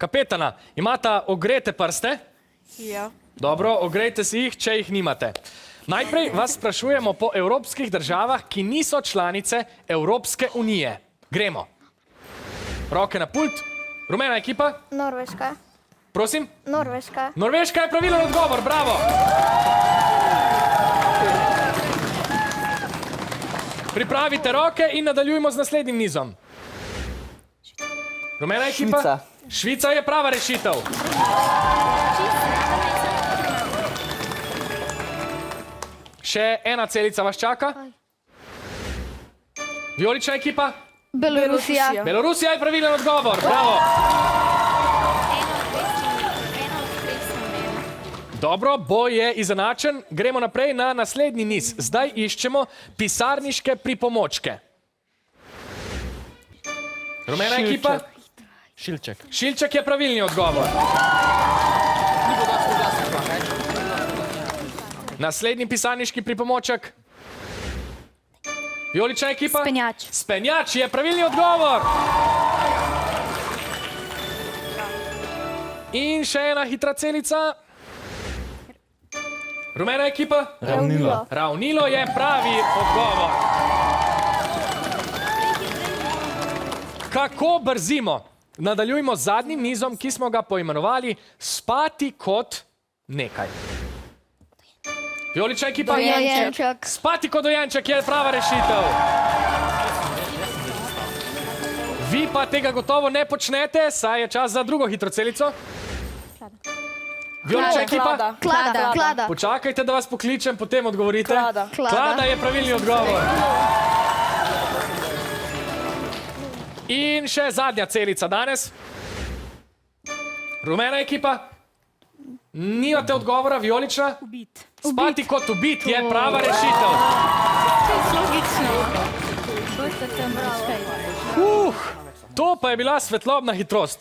Kapetana, imata ogrete prste? Ja. Dobro, ogrejte si jih, če jih nimate. Najprej vas sprašujemo po evropskih državah, ki niso članice Evropske unije. Gremo. Roke na pult. Rumena ekipa? Norveška. Prosim? Norveška. Norveška je pravilen odgovor, bravo! Pripravite roke in nadaljujemo z naslednjim nizom. Rumena ekipa? Švica. Švica je prava rešitev. Še ena celica vas čaka. Vijolična ekipa? Belorusija. Belorusija je pravilen odgovor, bravo! Dobro, boj je izenačen. Gremo naprej na naslednji niz. Zdaj iščemo pisarniške pripomočke. Rumena ekipa? Šilček. Šilček je pravilni odgovor. Naslednji pisarniški pripomoček. Vijolična ekipa? Spenjač. Spenjač je pravilni odgovor. In še ena hitra celica. Rumena ekipa? Ravnilo. Ravnilo je pravi odgovor. Kako brzimo? Nadaljujmo z zadnjim nizom, ki smo ga poimenovali spati kot nekaj. Vijolična ekipa? Dojenček. Spati kot dojenček je prava rešitev. Vi pa tega gotovo ne počnete, saj je čas za drugo hitro celico. Vijolična ekipa? Klada. Počakajte, da vas pokličem, potem odgovorite. Klada. Klada je pravilni odgovor. In še zadnja celica danes. Rumena ekipa? Nimate odgovora, vijolična? Ubit. Spati kot ubit je prava rešitev. To pa je bila svetlobna hitrost.